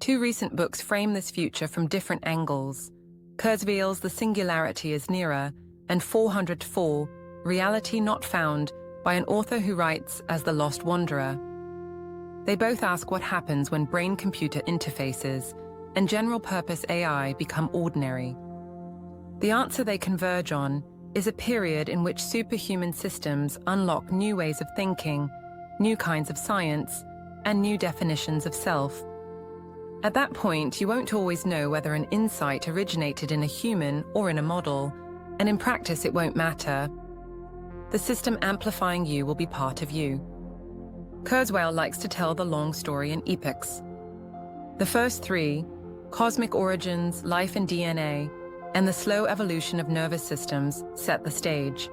Two recent books frame this future from different angles. Kurzweil's The Singularity is Nearer and 404, Reality Not Found, by an author who writes as the Lost Wanderer. They both ask what happens when brain-computer interfaces and general-purpose AI become ordinary. The answer they converge on is a period in which superhuman systems unlock new ways of thinking, new kinds of science, and new definitions of self. At that point, you won't always know whether an insight originated in a human or in a model, and in practice it won't matter. The system amplifying you will be part of you. Kurzweil likes to tell the long story in epochs. The first three, cosmic origins, life and DNA, and the slow evolution of nervous systems, set the stage.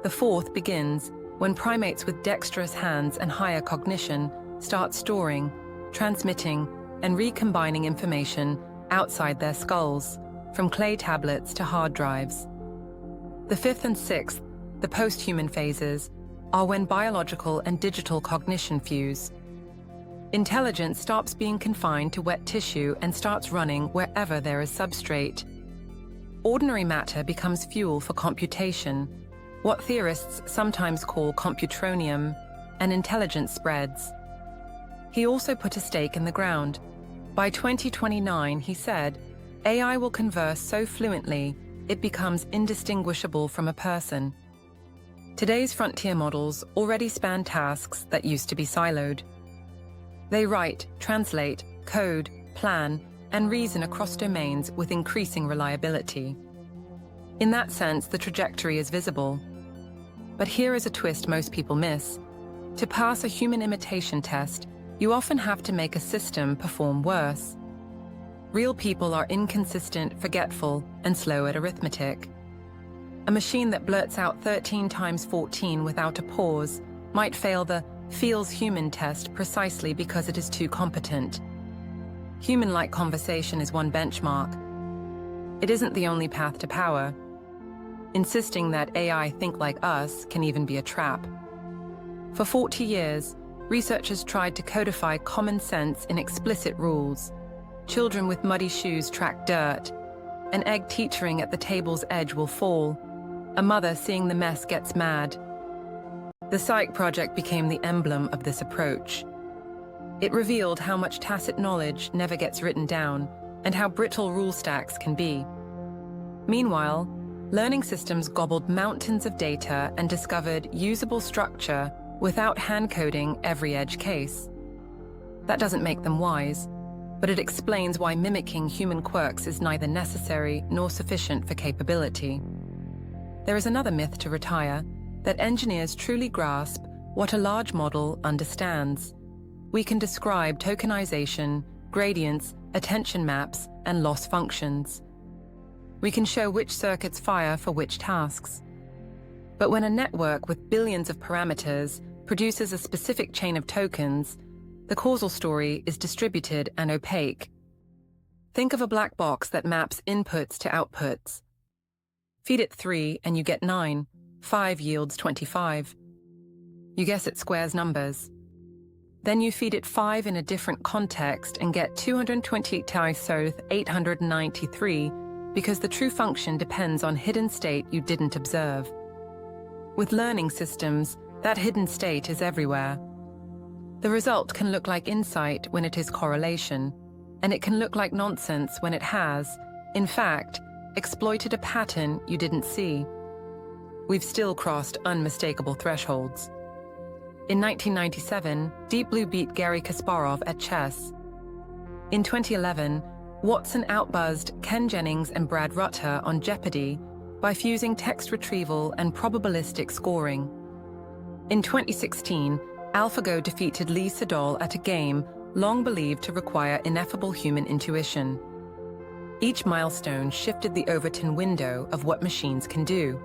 The fourth begins when primates with dexterous hands and higher cognition start storing, transmitting, and recombining information outside their skulls, from clay tablets to hard drives. The fifth and sixth, the post-human phases, are when biological and digital cognition fuse. Intelligence stops being confined to wet tissue and starts running wherever there is substrate. Ordinary matter becomes fuel for computation, what theorists sometimes call computronium, and intelligence spreads. He also put a stake in the ground. By 2029, he said, AI will converse so fluently it becomes indistinguishable from a person. Today's frontier models already span tasks that used to be siloed. They write, translate, code, plan, and reason across domains with increasing reliability. In that sense, the trajectory is visible. But here is a twist most people miss. To pass a human imitation test, you often have to make a system perform worse. Real people are inconsistent, forgetful, and slow at arithmetic. A machine that blurts out 13 times 14 without a pause might fail the feels human test precisely because it is too competent. Human-like conversation is one benchmark. It isn't the only path to power. Insisting that AI think like us can even be a trap. For 40 years, researchers tried to codify common sense in explicit rules. Children with muddy shoes track dirt. An egg teetering at the table's edge will fall. A mother seeing the mess gets mad. The Psych project became the emblem of this approach. It revealed how much tacit knowledge never gets written down and how brittle rule stacks can be. Meanwhile, learning systems gobbled mountains of data and discovered usable structure without hand-coding every edge case. That doesn't make them wise, but it explains why mimicking human quirks is neither necessary nor sufficient for capability. There is another myth to retire, that engineers truly grasp what a large model understands. We can describe tokenization, gradients, attention maps, and loss functions. We can show which circuits fire for which tasks. But when a network with billions of parameters produces a specific chain of tokens, the causal story is distributed and opaque. Think of a black box that maps inputs to outputs. Feed it 3 and you get 9. 5 yields 25. You guess it squares numbers. Then you feed it 5 in a different context and get 228 times 893, because the true function depends on hidden state you didn't observe. With learning systems, that hidden state is everywhere. The result can look like insight when it is correlation, and it can look like nonsense when it has, in fact, exploited a pattern you didn't see. We've still crossed unmistakable thresholds. In 1997, Deep Blue beat Garry Kasparov at chess. In 2011, Watson outbuzzed Ken Jennings and Brad Rutter on Jeopardy by fusing text retrieval and probabilistic scoring. In 2016, AlphaGo defeated Lee Sedol at a game long believed to require ineffable human intuition. Each milestone shifted the Overton window of what machines can do.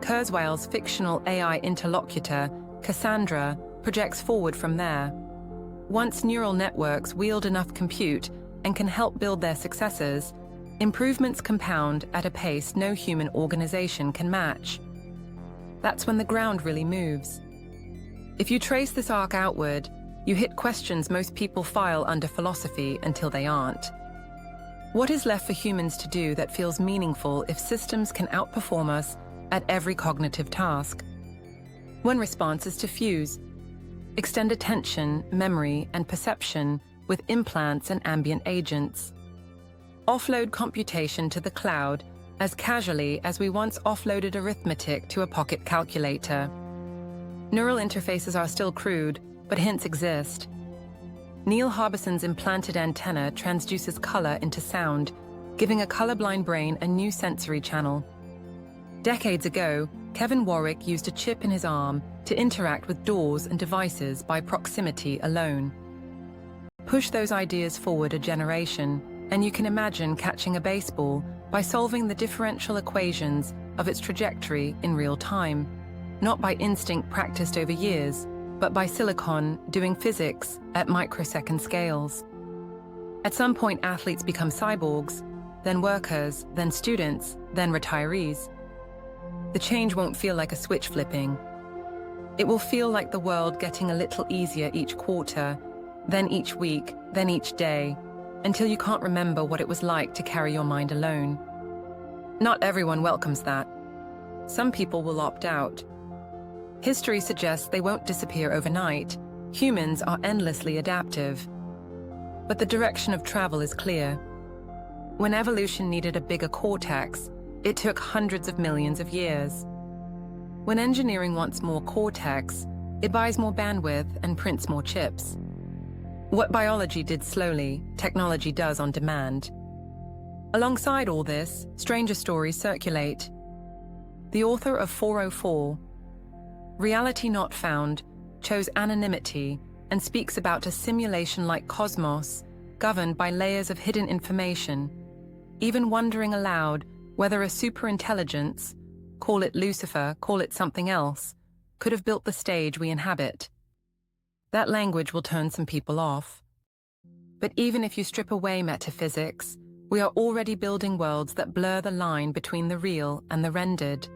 Kurzweil's fictional AI interlocutor, Cassandra, projects forward from there. Once neural networks wield enough compute and can help build their successors, improvements compound at a pace no human organization can match. That's when the ground really moves. If you trace this arc outward, You hit questions most people file under philosophy until they aren't. What is left for humans to do that feels meaningful if systems can outperform us at every cognitive task? One response is to fuse. Extend attention, memory, and perception with implants and ambient agents. Offload computation to the cloud as casually as we once offloaded arithmetic to a pocket calculator. Neural interfaces are still crude, but hints exist. Neil Harbison's implanted antenna transduces color into sound, giving a colorblind brain a new sensory channel. Decades ago, Kevin Warwick used a chip in his arm to interact with doors and devices by proximity alone. Push those ideas forward a generation, and you can imagine catching a baseball by solving the differential equations of its trajectory in real time, not by instinct practiced over years, but by silicon doing physics at microsecond scales. At some point, athletes become cyborgs, then workers, then students, then retirees. The change won't feel like a switch flipping. It will feel like the world getting a little easier each quarter, then each week, then each day, until you can't remember what it was like to carry your mind alone. Not everyone welcomes that. Some people will opt out. History suggests they won't disappear overnight. Humans are endlessly adaptive. But the direction of travel is clear. When evolution needed a bigger cortex, it took hundreds of millions of years. When engineering wants more cortex, it buys more bandwidth and prints more chips. What biology did slowly, technology does on demand. Alongside all this, stranger stories circulate. The author of 404, Reality Not Found, chose anonymity and speaks about a simulation-like cosmos governed by layers of hidden information, even wondering aloud whether a superintelligence, call it Lucifer, call it something else, could have built the stage we inhabit. That language will turn some people off. But even if you strip away metaphysics, we are already building worlds that blur the line between the real and the rendered.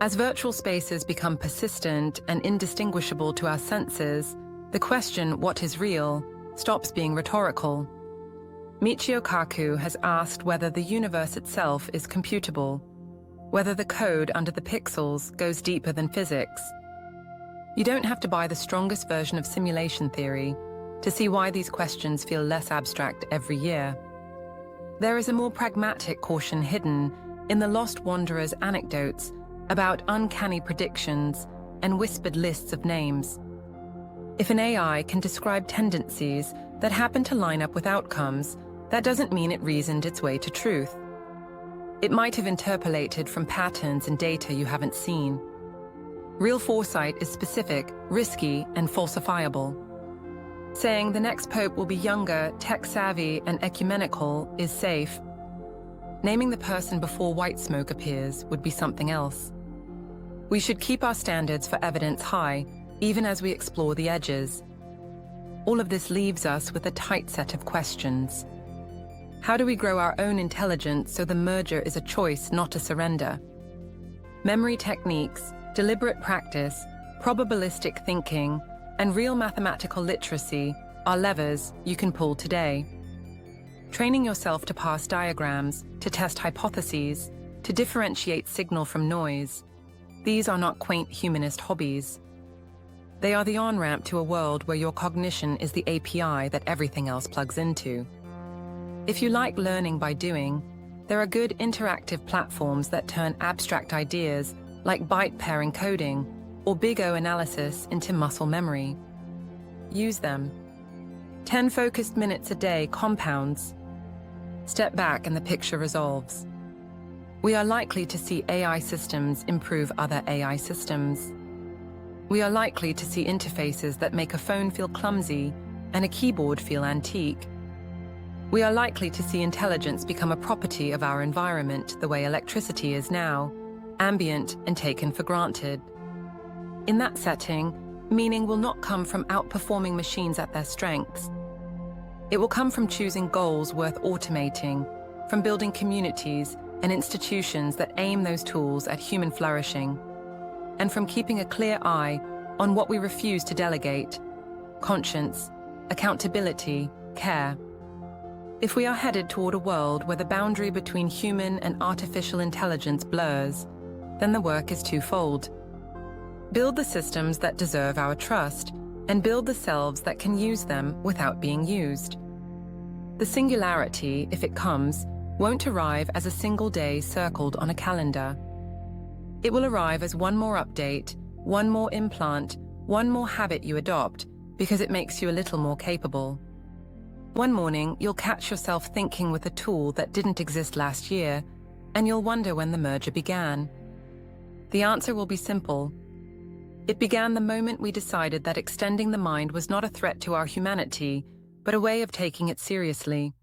As virtual spaces become persistent and indistinguishable to our senses, the question, what is real, stops being rhetorical. Michio Kaku has asked whether the universe itself is computable, whether the code under the pixels goes deeper than physics. You don't have to buy the strongest version of simulation theory to see why these questions feel less abstract every year. There is a more pragmatic caution hidden in the Lost Wanderer's anecdotes about uncanny predictions and whispered lists of names. If an AI can describe tendencies that happen to line up with outcomes, that doesn't mean it reasoned its way to truth. It might have interpolated from patterns and data you haven't seen. Real foresight is specific, risky, and falsifiable. Saying the next pope will be younger, tech-savvy, and ecumenical is safe. Naming the person before white smoke appears would be something else. We should keep our standards for evidence high, even as we explore the edges. All of this leaves us with a tight set of questions. How do we grow our own intelligence so the merger is a choice, not a surrender? Memory techniques, deliberate practice, probabilistic thinking, and real mathematical literacy are levers you can pull today. Training yourself to parse diagrams, to test hypotheses, to differentiate signal from noise. These are not quaint humanist hobbies. They are the on-ramp to a world where your cognition is the API that everything else plugs into. If you like learning by doing, there are good interactive platforms that turn abstract ideas like byte pair encoding or big O analysis into muscle memory. Use them. 10 focused minutes a day compounds. Step back and the picture resolves. We are likely to see AI systems improve other AI systems. We are likely to see interfaces that make a phone feel clumsy and a keyboard feel antique. We are likely to see intelligence become a property of our environment the way electricity is now, ambient and taken for granted. In that setting, meaning will not come from outperforming machines at their strengths. It will come from choosing goals worth automating, from building communities and institutions that aim those tools at human flourishing, and from keeping a clear eye on what we refuse to delegate. conscience, accountability, care. If we are headed toward a world where the boundary between human and artificial intelligence blurs, then the work is twofold. Build the systems that deserve our trust, and build the selves that can use them without being used. The singularity, if it comes, won't arrive as a single day circled on a calendar. It will arrive as one more update, one more implant, one more habit you adopt, because it makes you a little more capable. One morning, you'll catch yourself thinking with a tool that didn't exist last year, and you'll wonder when the merger began. The answer will be simple. It began the moment we decided that extending the mind was not a threat to our humanity, but a way of taking it seriously.